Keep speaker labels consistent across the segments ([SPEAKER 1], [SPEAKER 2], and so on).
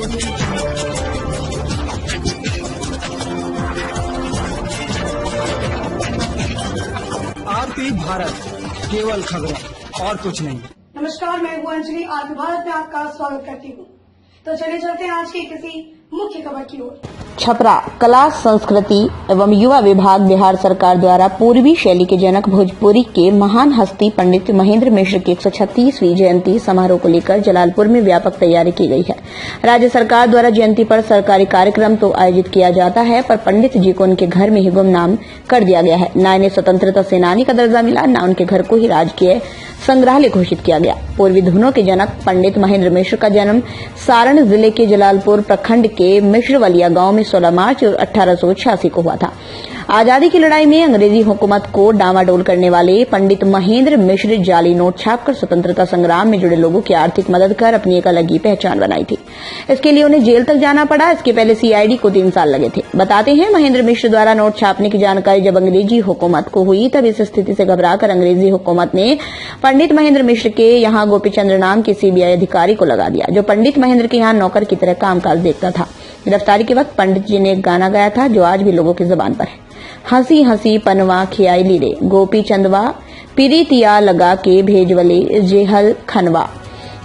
[SPEAKER 1] आरती भारत, केवल खबरें और कुछ नहीं।
[SPEAKER 2] नमस्कार, मैं हूँ अंजलि। आरती भारत में आपका स्वागत करती हूँ। तो चलिए चलते हैं आज की किसी मुख्य खबर की ओर।
[SPEAKER 3] छपरा कला संस्कृति एवं युवा विभाग बिहार सरकार द्वारा पूर्वी शैली के जनक भोजपुरी के महान हस्ती पंडित महेंद्र मिश्र की 136वीं जयंती समारोह को लेकर जलालपुर में व्यापक तैयारी की गई है। राज्य सरकार द्वारा जयंती पर सरकारी कार्यक्रम तो आयोजित किया जाता है, पर पंडित जी को उनके घर में ही गुमनाम कर दिया गया है। न इन्हें स्वतंत्रता सेनानी का दर्जा मिला, न उनके घर को ही राजकीय संग्रहालय घोषित किया गया। पूर्वी धुनों के जनक पंडित महेंद्र मिश्र का जन्म सारण जिले के जलालपुर प्रखंड के मिश्रवलिया गांव में 16 मार्च 1886 को हुआ था। आजादी की लड़ाई में अंग्रेजी हुकूमत को डामाडोल करने वाले पंडित महेंद्र मिश्र जाली नोट छापकर स्वतंत्रता संग्राम में जुड़े लोगों की आर्थिक मदद कर अपनी एक अलग ही पहचान बनाई थी। इसके लिए उन्हें जेल तक जाना पड़ा। इसके पहले सीआईडी को 3 साल लगे थे। बताते हैं, महेंद्र मिश्र द्वारा नोट छापने की जानकारी जब अंग्रेजी हुकूमत को हुई, तब इस स्थिति से घबराकर अंग्रेजी हुकूमत ने पंडित महेंद्र मिश्र के यहाँ गोपीचंद्र नाम के सीबीआई अधिकारी को लगा दिया, जो पंडित महेंद्र के यहाँ नौकर की तरह कामकाज देखता था। गिरफ्तारी के वक्त पंडित जी ने एक गाना गाया था जो आज भी लोगों की जुबान पर है। हंसी हंसी पनवा खियाई लीरे गोपी चंदवा पीरीतिया लगा के भेजवले जेहल खनवा।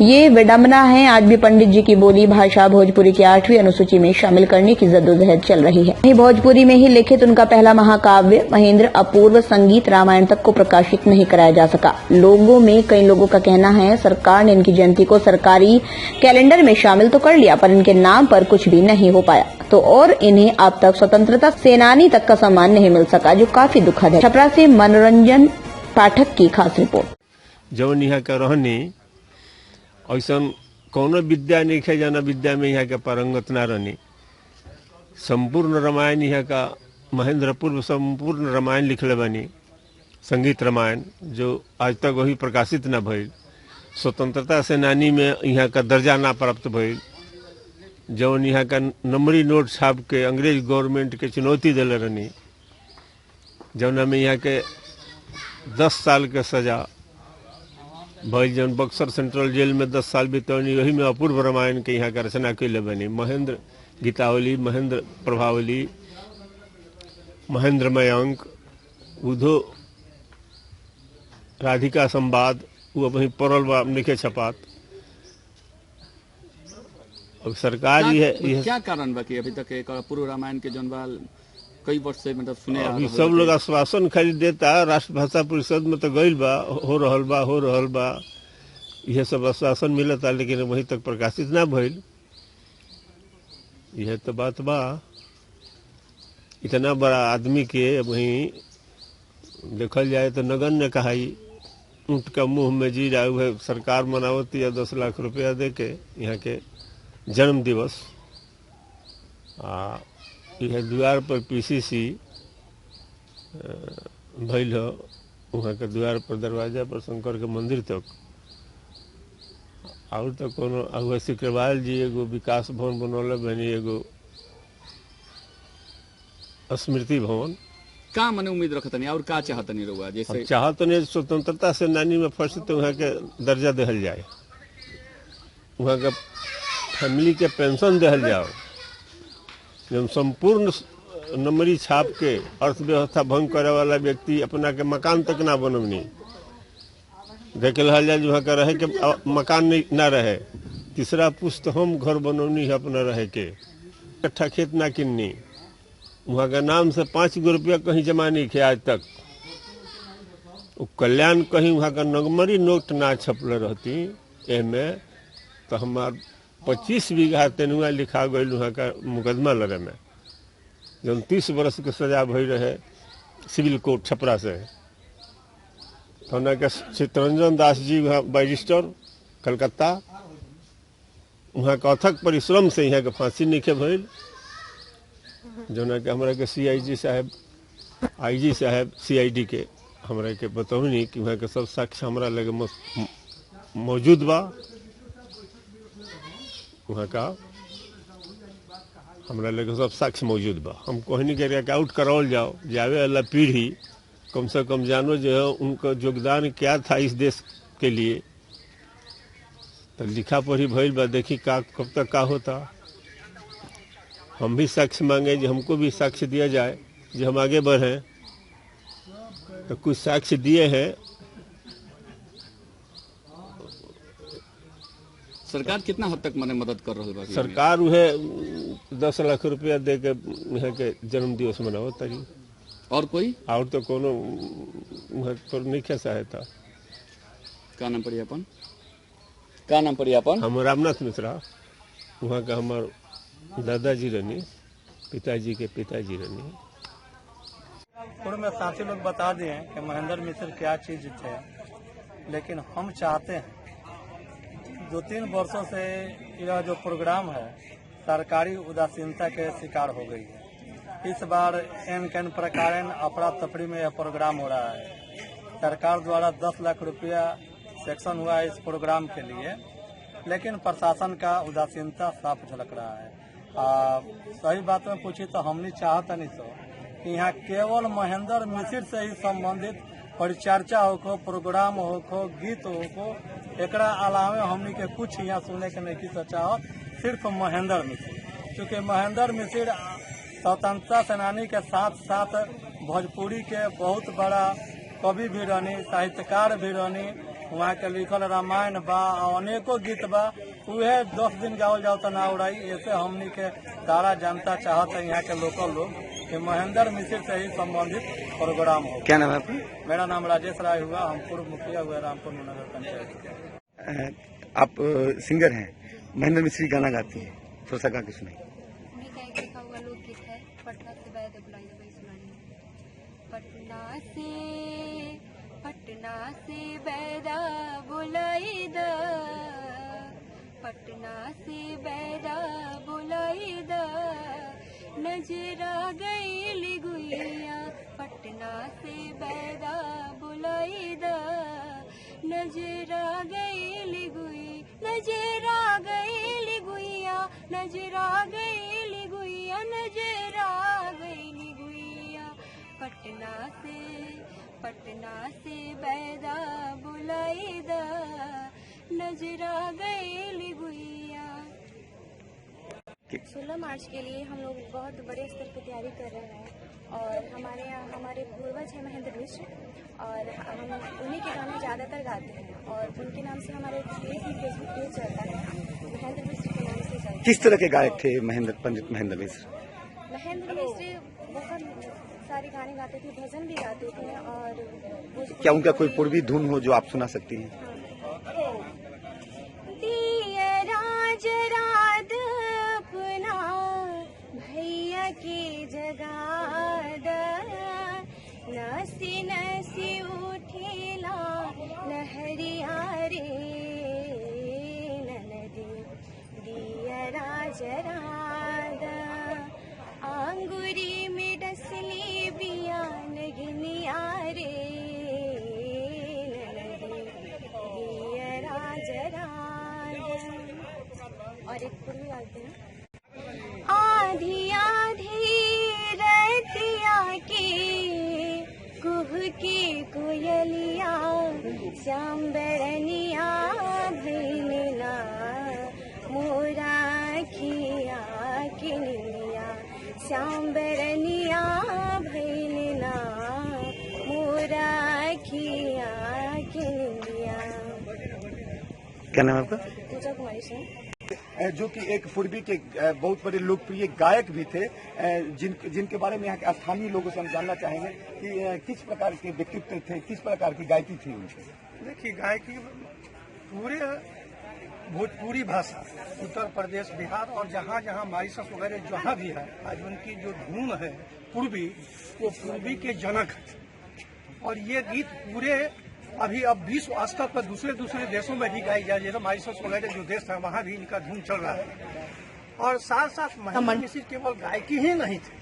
[SPEAKER 3] ये विडंबना है, आज भी पंडित जी की बोली भाषा भोजपुरी की 8वीं अनुसूची में शामिल करने की जद्दोजहद चल रही है। वहीं भोजपुरी में ही लिखित उनका पहला महाकाव्य महेंद्र अपूर्व संगीत रामायण तक को प्रकाशित नहीं कराया जा सका। लोगों में कई लोगों का कहना है, सरकार ने इनकी जयंती को सरकारी कैलेंडर में शामिल तो कर लिया, पर इनके नाम पर कुछ भी नहीं हो पाया, तो और इन्हें अब तक स्वतंत्रता सेनानी तक का सम्मान नहीं मिल सका, जो काफी दुखद है। छपरा से मनोरंजन पाठक की खास रिपोर्ट।
[SPEAKER 4] जो यहाँ का रहनी ऐसा कौनो विद्या नहीं है, जाना विद्या में यहाँ के पारंगत ना रहनी। संपूर्ण रामायण यहाँ का महेंद्र पूर्व संपूर्ण रामायण लिखले बनी, संगीत रामायण, जो आज तक वही प्रकाशित ना भइल। स्वतंत्रता सेनानी में यहाँ का दर्जा ना प्राप्त भइल। जौन यहाँ का नंबरी नोट छाप के अंग्रेज गवर्नमेंट के चुनौती दिले रहनी, जौन में यहाँ के 10 साल के सजा भइल। जौन बक्सर सेंट्रल जेल में 10 साल बितौनी, वही में अपूर्व रामायण के यहाँ का रचना कैले बनी। महेंद्र गीतावली, महेंद्र प्रभावली, महेंद्र मयंक, उधो राधिका संवाद, वो वही पड़ल बा निके छपात। अब सरकार ही है,
[SPEAKER 5] क्या कारण बा कि अभी तक एक पूर्व रामायण के जौन बा कई वर्ष से मतलब सुने
[SPEAKER 4] अभी सब लोग आश्वासन खाली देता। राष्ट्र भाषा परिषद में तो गइल बा, हो रहल बा, यह सब आश्वासन मिलता, लेकिन वहीं तक प्रकाशित ना भइल। यह तो बात बा। इतना बड़ा आदमी के वहीं देखल जाए तो नगण्य कहाई, ऊँट का मुंह में जी रहा है। सरकार मनावती है 10 लाख रुपया दे के यहाँ के जन्म दिवस। यह द्वार पर पीसीसी भइल हो, वहाँ के द्वार पर दरवाजा पर शंकर के मंदिर तक। और तो कोनो अगुआ सिकरवाल जी एगो विकास भवन बनौले बनी, एगो स्मृति भवन।
[SPEAKER 5] का मने उम्मीद रखतनी और का चाहतनी रहुआ? जैसे
[SPEAKER 4] चाहतनी स्वतंत्रता सेनानी में फर्स्ट तो वहाँ के दर्जा दिहल जाए, वहाँ का फैमिली के पेंशन दिहल जाओ। जब संपूर्ण नंबरी छाप के अर्थव्यवस्था भंग करे वाला व्यक्ति अपना के मकान तक ना बनवनी देख रहा जाए, वहाँ का रहे के मकान नहीं ना रहे। तीसरा पुस्त हम घर बनवनी है अपना रहे के, इकट्ठा खेत ना किन्नी, वहाँ का नाम से 5 गो रुपया कहीं जमा नहीं किया आज तक। कल्याण कहीं वहाँ का नंबरी नोट ना छपले रहती एमे तो हमार 25 बीघा तेनुआ लिखा गई वहाँ का मुकदमा लड़े में, जब 30 वर्ष के सजा भई रहे सिविल कोर्ट छपरा से। थाना के चित्रंजन दास जी वहाँ बैरिस्टर कलकत्ता, वहाँ का अथक परिश्रम से यहाँ के फांसी नहीं भइल। जो कि हमारा के सीआईजी साहब, आईजी साहब सीआईडी के हमारा के बतौनी कि वहाँ के सब साक्ष्य हमारा लगे मौजूद बा। वहाँ का हमरा लगे सब साक्ष्य मौजूद बा। हम कहनी के आउट करावल जाओ, जावे वाला पीढ़ी कम से कम जानो जो है उनका योगदान क्या था इस देश के लिए। तो लिखा पढ़ी भइल बा, देखी का कब तक का होता। हम भी साक्ष्य मांगे जो हमको भी साक्ष्य दिया जाए जो हम आगे बढ़े। तो कुछ साक्ष्य दिए हैं।
[SPEAKER 5] सरकार कितना हद तक मने मदद कर रही है?
[SPEAKER 4] सरकार उहे 10 लाख रुपया दे के यहाँ के जन्म दिवस मनाओ तारी।
[SPEAKER 5] और कोई
[SPEAKER 4] और तो कोनो पर नहीं खे सहायता।
[SPEAKER 5] का नाम पड़ी अपन? का नाम पड़ी अपन?
[SPEAKER 4] हम रामनाथ मिश्रा, वहाँ का हमार दादाजी रहनी, पिताजी के पिताजी रहनी।
[SPEAKER 6] पूर्व में साथी लोग बता दिए कि महेंद्र मिश्र क्या चीज थे, लेकिन हम चाहते हैं 2-3 वर्षों से यह जो प्रोग्राम है सरकारी उदासीनता के शिकार हो गई है। इस बार एन कैन प्रकार अफरा तफरी में यह प्रोग्राम हो रहा है। सरकार द्वारा 10 लाख रुपया सेक्शन हुआ है इस प्रोग्राम के लिए, लेकिन प्रशासन का उदासीनता साफ झलक रहा है। सही बात में पूछी तो हमने चाहता नहीं तो यहाँ केवल महेंद्र मिश्र से ही संबंधित परिचर्चा हो, प्रोग्राम हो, गीत हो, एकरा अलावे हमनी के कुछ यहाँ सुने के नहीं सोचा हो, सिर्फ महेंद्र मिश्र। क्योंकि महेंद्र मिश्र स्वतंत्रता सेनानी के साथ साथ भोजपुरी के बहुत बड़ा कवि भी रहनी, साहित्यकार भी रहनी। वहाँ के लिखल रामायण बा, अनेकों गीत बा, उहे 10 दिन गावल जाओ तो ना उड़ाई। ऐसे हमनी के सारा जनता चाहता है यहाँ के लोकल लोग कि महेंद्र मिश्र से ही संबंधित प्रोग्राम हो।
[SPEAKER 7] क्या नाम है आपका?
[SPEAKER 6] मेरा नाम राजेश राय हुआ, हम पूर्व मुखिया हुए रामपुर नगर पंचायत।
[SPEAKER 7] आप सिंगर हैं, महेंद्र मिश्र की गाना गाती हैं, थोड़ा सा गा के सुनाइए।
[SPEAKER 8] लिखा हुआ लोकगीत है, पटना से बैद बुलाई दवाई सुनानी। पटना से बैदा बुलाई द, पटना से बैदा बुलाई द, नजरा गई गुइया। पटना से बैदा बुलाई द, नजरा गई गुई, नजरा गई गुइया, नजरा गई गुइया, नजरा गई गुइया। पटना से बैदा बुलाई द, नजरा गई गुइया।
[SPEAKER 9] 16 मार्च के लिए हम लोग बहुत बड़े स्तर पर तैयारी कर रहे हैं और हमारे यहाँ हमारे पूर्वज हैं महेंद्र मिश्र और हम उन्हीं के गाने ज़्यादातर गाते हैं और उनके नाम से हमारे फेसबुक पेज चलता है, महेंद्र मिश्र के नाम से चलता है।
[SPEAKER 7] किस तरह के गायक थे पंडित महेंद्र मिश्र?
[SPEAKER 9] महेंद्र मिश्र बहुत सारे गाने गाते थे, भजन भी गाते थे। और
[SPEAKER 7] क्या उनका कोई पूर्वी धुन हो जो आप सुना सकती हैं?
[SPEAKER 9] भैया की जगाद, नसी नसी उठेला लहरिया रे, ननदी दिया राजराद, आंगुरी में डसली बिया नगनिया रे, ननदी दिया राजराद। और एक पूर्वी गाते हैं। आधी आधी रतिया की कुह की कोयलिया, श्याम बरनिया भैलना मोरा खिया किनिया, श्याम बरनिया भैलना मोरा खिया किनिया।
[SPEAKER 7] क्या नाम है आपका?
[SPEAKER 9] पूजा कुमारी सिंह,
[SPEAKER 7] जो कि एक पूर्वी के बहुत बड़े लोकप्रिय गायक भी थे, जिनके बारे में यहाँ के स्थानीय लोगों से हम जानना चाहेंगे कि किस प्रकार के व्यक्तित्व थे, किस प्रकार की गायकी थी उनकी।
[SPEAKER 6] देखिए, गायकी पूरे भोजपुरी भाषा उत्तर प्रदेश, बिहार और जहाँ जहाँ मॉरिशस वगैरह जहाँ भी है, आज उनकी जो धुन है पूर्वी, वो पूर्वी के जनक है। और ये गीत पूरे अभी अब विश्व स्तर पर दूसरे देशों में भी गाई जाए, जैसे मॉरिशस वगैरह जो देश है वहाँ भी इनका धुन चल रहा है। और साथ साथ महेंद्र मिश्र केवल गायकी ही नहीं थे,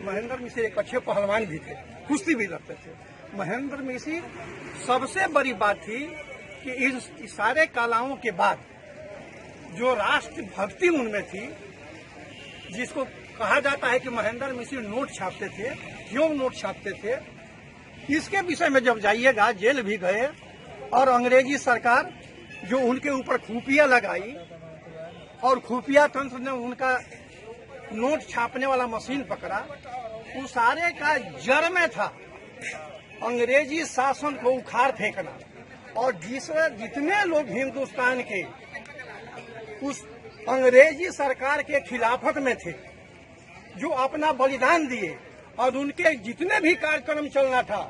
[SPEAKER 6] महेंद्र मिश्र एक अच्छे पहलवान भी थे, कुश्ती भी लड़ते थे। महेंद्र मिश्र सबसे बड़ी बात थी कि इन सारे कलाओं के बाद जो राष्ट्र भक्ति उनमें थी, जिसको कहा जाता है कि महेंद्र मिश्र नोट छापते थे। क्यों नोट छापते थे, इसके विषय में जब जाइएगा, जेल भी गए और अंग्रेजी सरकार जो उनके ऊपर खुफिया लगाई और खुफिया तंत्र ने उनका
[SPEAKER 10] नोट छापने वाला मशीन पकड़ा, उस सारे का जड़ में था अंग्रेजी शासन को उखाड़ फेंकना। और जितने लोग हिंदुस्तान के उस अंग्रेजी सरकार के खिलाफत में थे, जो अपना बलिदान दिए, और उनके जितने भी कार्यक्रम चलना था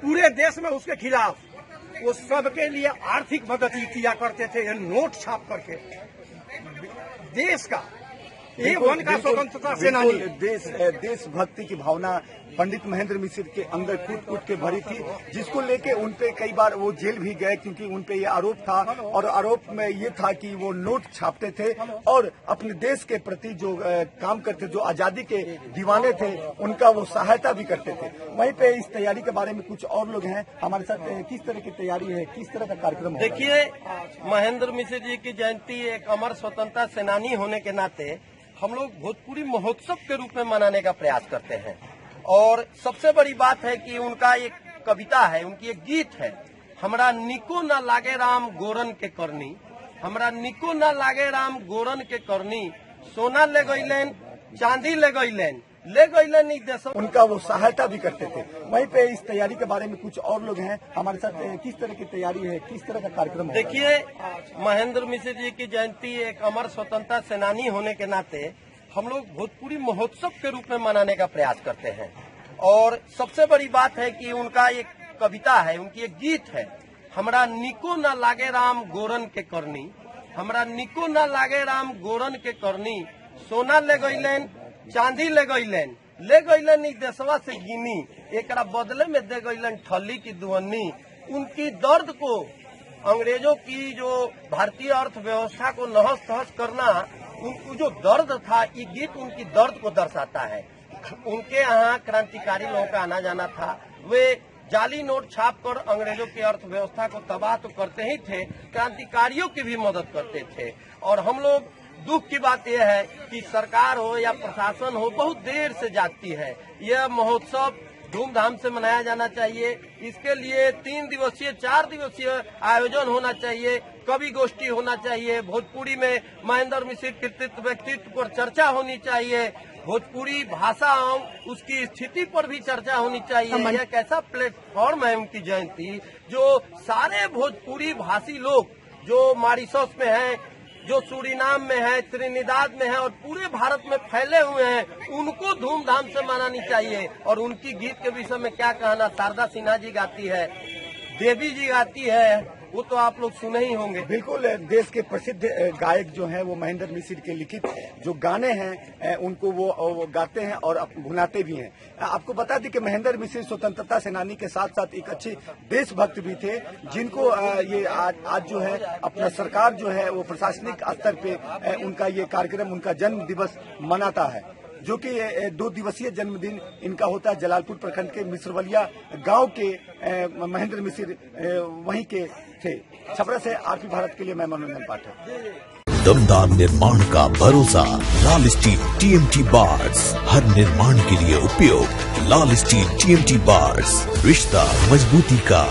[SPEAKER 10] पूरे देश में उसके खिलाफ, वो सबके लिए आर्थिक मदद किया करते थे, ये नोट छाप करके। देश का वन का स्वतंत्रता सेनानी,
[SPEAKER 7] देशभक्ति की भावना पंडित महेंद्र मिश्र के अंदर कूट के भरी थी, जिसको लेके उनपे कई बार वो जेल भी गए, क्योंकि उनपे ये आरोप था, और आरोप में ये था कि वो नोट छापते थे और अपने देश के प्रति जो काम करते, जो आजादी के दीवाने थे, उनका वो सहायता भी करते थे। वहीं पे इस तैयारी के बारे में कुछ और लोग हैं हमारे साथ। किस तरह की तैयारी है, किस तरह का कार्यक्रम है?
[SPEAKER 10] देखिए, महेंद्र मिश्र जी की जयंती एक अमर स्वतंत्रता सेनानी होने के नाते हम लोग भोजपुरी महोत्सव के रूप में मनाने का प्रयास करते हैं। और सबसे बड़ी बात है कि उनका एक कविता है, उनकी एक गीत है, हमरा निको न लागे राम गोरन के करनी, हमरा निको न लागे राम गोरन के करनी, सोना ले गईलेन चांदी ले गईलेन ई देश।
[SPEAKER 7] उनका वो सहायता भी करते थे। वहीं पे इस तैयारी के बारे में कुछ और लोग हैं हमारे साथ। किस तरह की तैयारी है, किस तरह का कार्यक्रम है?
[SPEAKER 10] देखिए, महेंद्र मिश्र जी की जयंती एक अमर स्वतंत्रता सेनानी होने के नाते हम लोग भोजपुरी महोत्सव के रूप में मनाने का प्रयास करते हैं। और सबसे बड़ी बात है कि उनका एक कविता है, उनकी एक गीत है, हमरा निको न लागे राम गोरन के करनी, हमरा निको न लागे राम गोरन के करनी, सोना ले गईलेन चांदी ले गईलेन ई देशवा से गिनी, एकरा बदले में दे गईलेन ठल्ली की दुअन्नी। उनकी दर्द को, अंग्रेजों की जो भारतीय अर्थव्यवस्था को नहस तहस करना, उनको जो दर्द था, ये गीत उनकी दर्द को दर्शाता है। उनके यहाँ क्रांतिकारी लोगों का आना जाना था, वे जाली नोट छाप कर अंग्रेजों की अर्थव्यवस्था को तबाह तो करते ही थे, क्रांतिकारियों की भी मदद करते थे। और हम लोग, दुख की बात यह है कि सरकार हो या प्रशासन हो, बहुत देर से जागती है। यह महोत्सव धूमधाम से मनाया जाना चाहिए। इसके लिए 3 दिवसीय 4 दिवसीय आयोजन होना चाहिए, कवि गोष्ठी होना चाहिए, भोजपुरी में महेंद्र मिश्र कृतित्व व्यक्तित्व पर चर्चा होनी चाहिए, भोजपुरी भाषा उसकी स्थिति पर भी चर्चा होनी चाहिए। यह एक ऐसा प्लेटफॉर्म है उनकी जयंती, जो सारे भोजपुरी भाषी लोग जो मॉरिशस में हैं, जो सूरीनाम में है, त्रिनिदाद में है और पूरे भारत में फैले हुए हैं, उनको धूमधाम से मनानी चाहिए। और उनकी गीत के विषय में क्या कहना, शारदा सिन्हा जी गाती है, देवी जी गाती है, वो तो आप लोग सुने ही होंगे।
[SPEAKER 7] बिल्कुल, देश के प्रसिद्ध गायक जो हैं वो महेंद्र मिश्र के लिखित जो गाने हैं उनको वो गाते हैं और गुनाते भी हैं। आपको बता दें कि महेंद्र मिश्र स्वतंत्रता सेनानी के साथ साथ एक अच्छे देशभक्त भी थे, जिनको ये आज जो है अपना सरकार जो है वो प्रशासनिक स्तर पे उनका ये कार्यक्रम, उनका जन्म दिवस मनाता है, जो कि 2 दिवसीय जन्मदिन इनका होता है। जलालपुर प्रखंड के मिश्रवलिया गांव के महेंद्र मिश्र वहीं के थे। छपरा से आरपी भारत के लिए मैं मनोरंजन पाठक।
[SPEAKER 11] दमदार निर्माण का भरोसा, लाल स्टील TMT बार्स, हर निर्माण के लिए उपयोग। लाल स्टील TMT बार्स, रिश्ता मजबूती का।